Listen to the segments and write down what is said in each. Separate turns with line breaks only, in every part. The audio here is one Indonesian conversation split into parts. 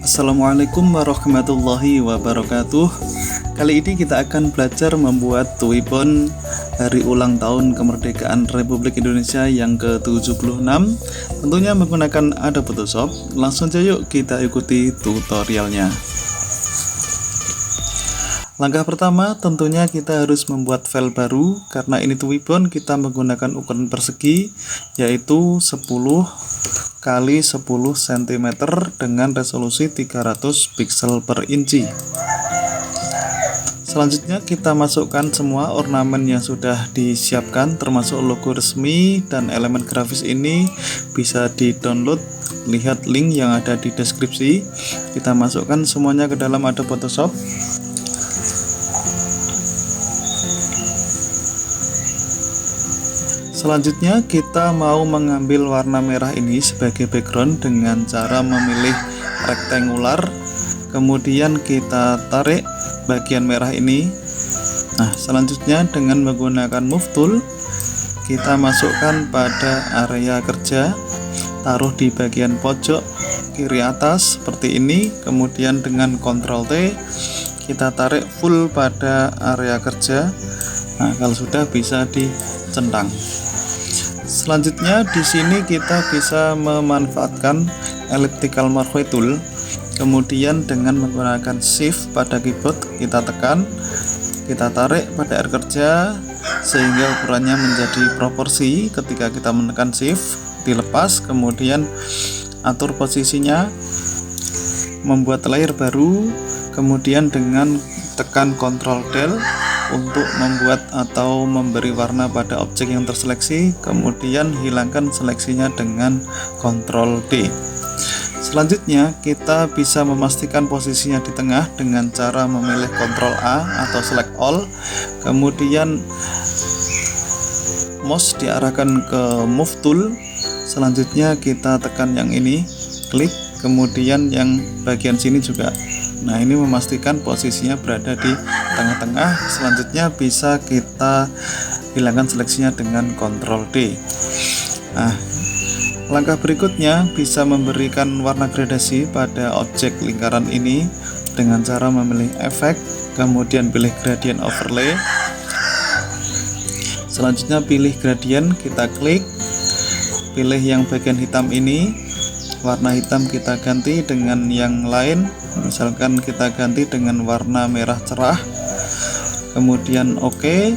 Assalamualaikum warahmatullahi wabarakatuh. Kali ini kita akan belajar membuat Tuwibon hari ulang tahun kemerdekaan Republik Indonesia yang ke-76, tentunya menggunakan Adobe Photoshop. Langsung saja yuk kita ikuti tutorialnya. Langkah pertama tentunya kita harus membuat file baru. Karena ini Tuwibon, kita menggunakan ukuran persegi yaitu 10 kali 10 cm dengan resolusi 300 pixel per inci. Selanjutnya kita masukkan semua ornamen yang sudah disiapkan termasuk logo resmi dan elemen grafis ini bisa di-download. Lihat link yang ada di deskripsi. Kita masukkan semuanya ke dalam Adobe Photoshop. Selanjutnya kita mau mengambil warna merah ini sebagai background dengan cara memilih rectangular, kemudian kita tarik bagian merah ini. Nah, selanjutnya dengan menggunakan move tool kita masukkan pada area kerja, taruh di bagian pojok kiri atas seperti ini, kemudian dengan Ctrl T kita tarik full pada area kerja. Nah, kalau sudah bisa dicentang. Selanjutnya di sini kita bisa memanfaatkan elliptical marquee tool. Kemudian dengan menggunakan shift pada keyboard kita tekan, kita tarik pada area kerja sehingga ukurannya menjadi proporsi. Ketika kita menekan shift, dilepas, kemudian atur posisinya, membuat layer baru, kemudian dengan tekan Ctrl Del untuk membuat atau memberi warna pada objek yang terseleksi, kemudian hilangkan seleksinya dengan Ctrl D. Selanjutnya kita bisa memastikan posisinya di tengah dengan cara memilih Ctrl A atau Select All, kemudian mouse diarahkan ke Move Tool. Selanjutnya kita tekan yang ini, klik, kemudian yang bagian sini juga. Nah, ini memastikan posisinya berada di tengah-tengah. Selanjutnya bisa kita hilangkan seleksinya dengan Ctrl D. Nah, langkah berikutnya bisa memberikan warna gradasi pada objek lingkaran ini dengan cara memilih efek, kemudian pilih gradient overlay. Selanjutnya pilih gradient, kita klik, pilih yang bagian hitam ini, warna hitam kita ganti dengan yang lain, misalkan kita ganti dengan warna merah cerah, kemudian OK.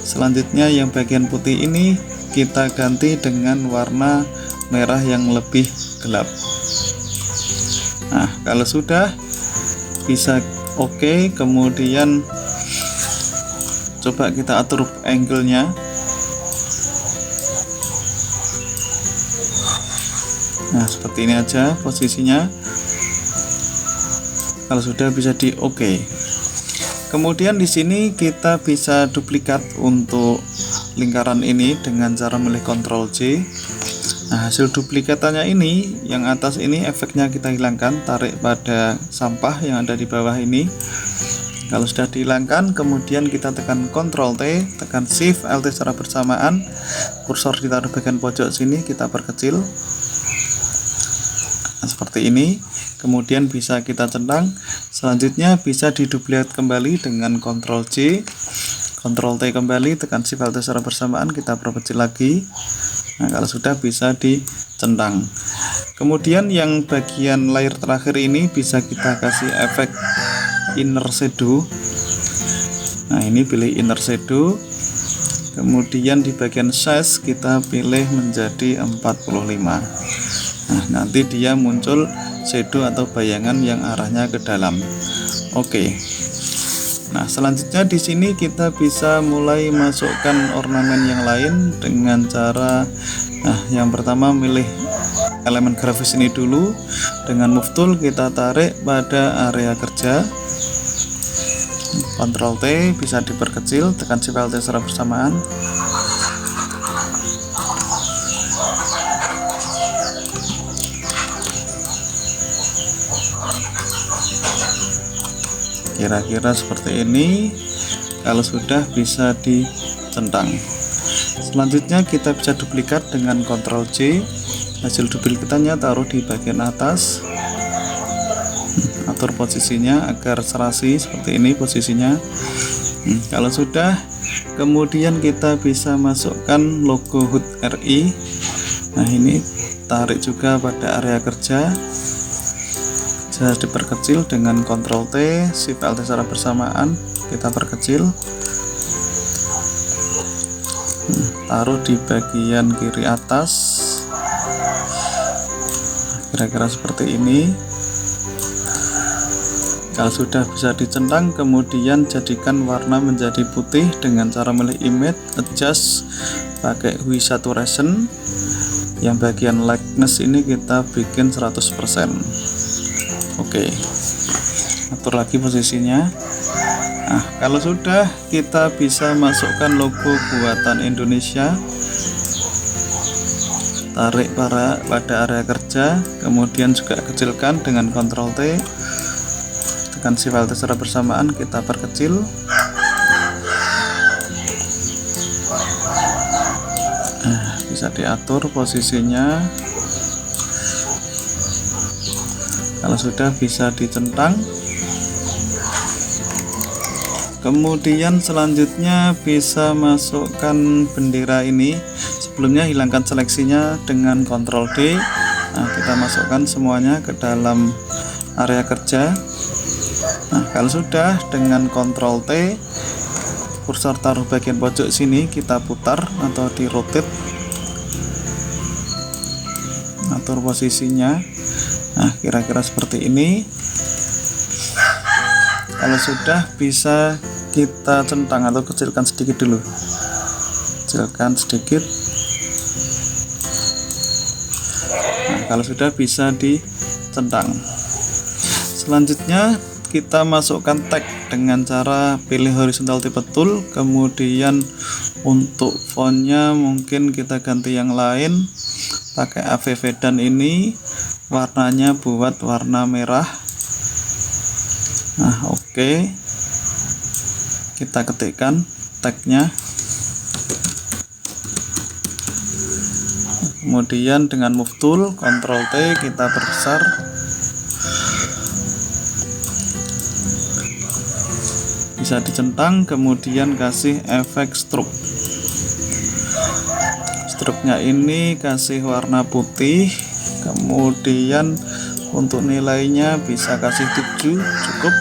Selanjutnya yang bagian putih ini kita ganti dengan warna merah yang lebih gelap. Nah, kalau sudah bisa OK, kemudian coba kita atur angle-nya. Nah, seperti ini aja posisinya. Kalau sudah bisa di OK. Kemudian di sini kita bisa duplikat untuk lingkaran ini dengan cara memilih Ctrl J. Nah, hasil duplikatannya ini, yang atas ini efeknya kita hilangkan, tarik pada sampah yang ada di bawah ini. Kalau sudah dihilangkan, kemudian kita tekan Ctrl T, tekan Shift Alt secara bersamaan, kursor ditaruh bagian pojok sini, kita perkecil. Nah, seperti ini. Kemudian bisa kita centang. Selanjutnya bisa diduplikat kembali dengan Ctrl J, Ctrl T kembali, tekan Shift Alt secara bersamaan, kita perkecil lagi. Nah, kalau sudah bisa dicentang. Kemudian yang bagian layer terakhir ini bisa kita kasih efek inner shadow. Nah, ini pilih inner shadow. Kemudian di bagian size kita pilih menjadi 45. Nah, nanti dia muncul shadow atau bayangan yang arahnya ke dalam. Oke. Nah, selanjutnya di sini kita bisa mulai masukkan ornamen yang lain dengan cara, nah, yang pertama milih elemen grafis ini dulu. Dengan move tool kita tarik pada area kerja. Ctrl T, bisa diperkecil, tekan Shift Alt secara bersamaan. Kira-kira seperti ini. Kalau sudah bisa dicentang. Selanjutnya kita bisa duplikat dengan Ctrl J. Hasil duplikatannya taruh di bagian atas. atur posisinya agar serasi seperti ini posisinya. Kalau sudah, kemudian kita bisa masukkan logo HUT RI. Nah, ini tarik juga pada area kerja, bisa diperkecil dengan Ctrl T, Shift Alt secara bersamaan kita perkecil, taruh di bagian kiri atas, kira-kira seperti ini. Kalau sudah bisa dicentang, kemudian jadikan warna menjadi putih dengan cara milih image, adjust pakai hue saturation. Yang bagian lightness ini kita bikin 100%. Oke, atur lagi posisinya. Nah, kalau sudah, kita bisa masukkan logo buatan Indonesia, tarik pada area kerja, kemudian juga kecilkan dengan Ctrl T, tekan Shift Alt secara bersamaan kita perkecil. Nah, bisa diatur posisinya. Kalau sudah, bisa dicentang. Kemudian selanjutnya bisa masukkan bendera ini. Sebelumnya hilangkan seleksinya dengan Ctrl D. Nah, kita masukkan semuanya ke dalam area kerja. Nah, kalau sudah, dengan Ctrl T, kursor taruh bagian pojok sini, kita putar atau di rotate, atur posisinya. Nah, kira-kira seperti ini. Kalau sudah, bisa kita centang atau kecilkan sedikit dulu, kecilkan sedikit. Nah, kalau sudah, bisa dicentang. Selanjutnya kita masukkan tag dengan cara pilih horizontal type tool, kemudian untuk fontnya mungkin kita ganti yang lain, pakai AVV dan ini warnanya buat warna merah. Nah, oke, kita ketikkan tagnya, kemudian dengan move tool Ctrl T kita perbesar. Bisa dicentang, kemudian kasih efek stroke. Stroke-nya ini kasih warna putih, kemudian untuk nilainya bisa kasih 7, cukup.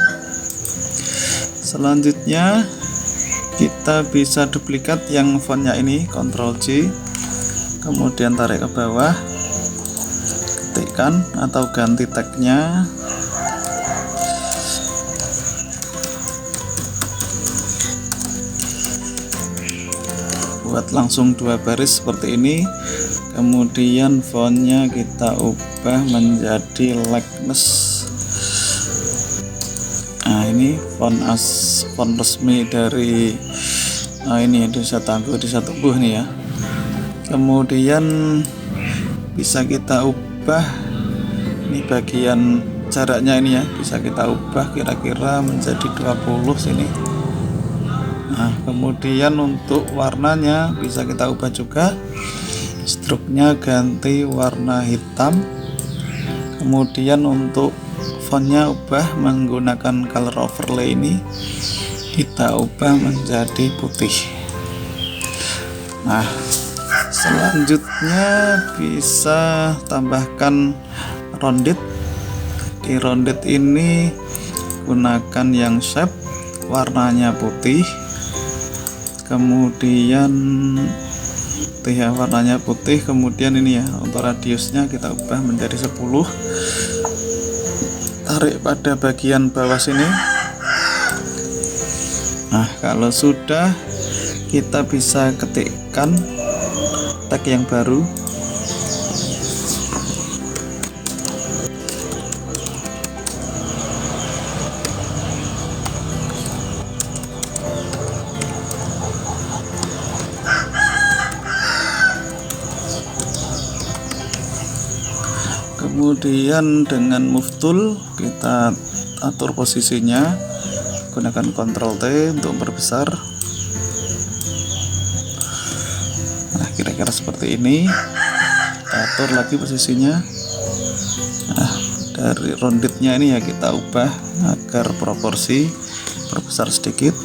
Selanjutnya kita bisa duplikat yang fontnya ini, Ctrl J, kemudian tarik ke bawah, ketikkan atau ganti tagnya. Buat langsung 2 baris seperti ini. Kemudian fontnya kita ubah menjadi lightness. Nah, ini font resmi dari ini Desa Tangguh Desa Tumbuh nih ya. Kemudian bisa kita ubah ini bagian jaraknya ini ya, bisa kita ubah kira-kira menjadi 20 sini. Nah, kemudian untuk warnanya bisa kita ubah juga, stroke-nya ganti warna hitam. Kemudian untuk fontnya ubah menggunakan color overlay ini, kita ubah menjadi putih. Nah, selanjutnya bisa tambahkan rounded. Di rounded ini gunakan yang shape, warnanya putih, kemudian putih ya, warnanya putih. Kemudian ini ya, untuk radiusnya kita ubah menjadi 10, tarik pada bagian bawah sini. Nah, kalau sudah, kita bisa ketikkan tag yang baru. Kemudian dengan move tool kita atur posisinya, gunakan Ctrl T untuk memperbesar. Nah, kira-kira seperti ini. Kita atur lagi posisinya. Nah, dari roundednya ini ya kita ubah agar proporsi perbesar sedikit.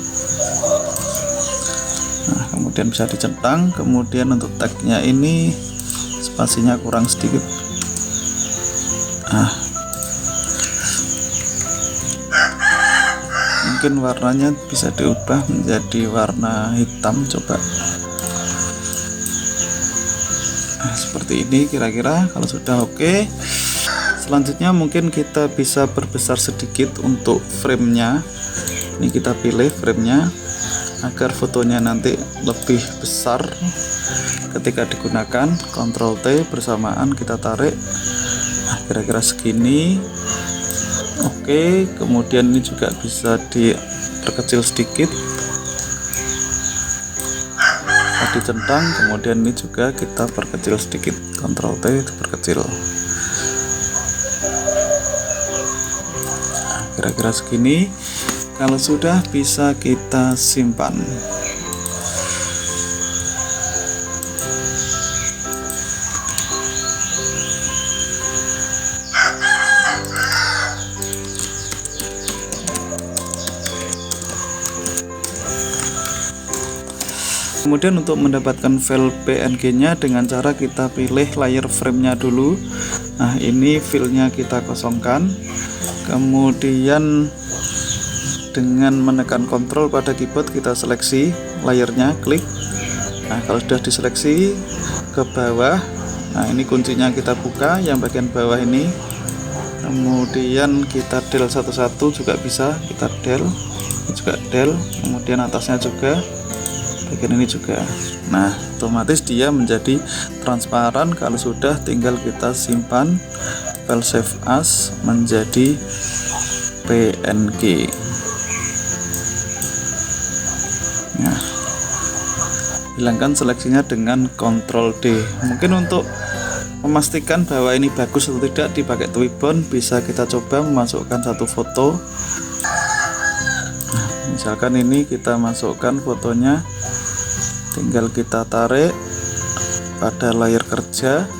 Nah, kemudian bisa dicentang. Kemudian untuk tagnya ini spasinya kurang sedikit. Nah, mungkin warnanya bisa diubah menjadi warna hitam, coba. Nah, seperti ini kira-kira. Kalau sudah oke, selanjutnya mungkin kita bisa perbesar sedikit untuk framenya. Ini kita pilih framenya agar fotonya nanti lebih besar ketika digunakan. Ctrl T bersamaan kita tarik. Nah, kira-kira segini. Oke, kemudian ini juga bisa diperkecil sedikit, dicentang. Kemudian ini juga kita perkecil sedikit, Ctrl T diperkecil. Nah, kira-kira segini. Kalau sudah, bisa kita simpan. Kemudian untuk mendapatkan file PNG-nya dengan cara kita pilih layer frame-nya dulu. Nah, ini filenya kita kosongkan. Kemudian dengan menekan Ctrl pada keyboard kita seleksi layernya, klik. Nah, kalau sudah diseleksi ke bawah, nah ini kuncinya kita buka yang bagian bawah ini. Kemudian kita del satu-satu juga bisa, kita del, ini juga del. Kemudian atasnya juga, bagian ini juga. Nah, otomatis dia menjadi transparan. Kalau sudah, tinggal kita simpan file save as menjadi PNG. Nah, hilangkan seleksinya dengan Ctrl D. Mungkin untuk memastikan bahwa ini bagus atau tidak dipakai Twibbon, bisa kita coba memasukkan satu foto. Nah, misalkan ini kita masukkan fotonya, tinggal kita tarik pada layar kerja,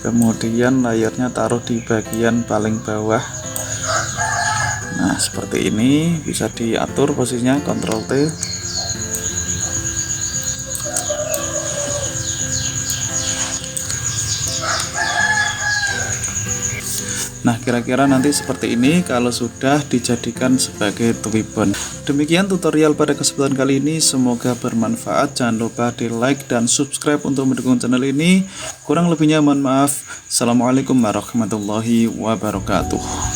kemudian layarnya taruh di bagian paling bawah. Nah, seperti ini, bisa diatur posisinya, Ctrl T. Nah, kira-kira nanti seperti ini kalau sudah dijadikan sebagai Twibbon. Demikian tutorial pada kesempatan kali ini, semoga bermanfaat. Jangan lupa di like dan subscribe untuk mendukung channel ini. Kurang lebihnya mohon maaf. Assalamualaikum warahmatullahi wabarakatuh.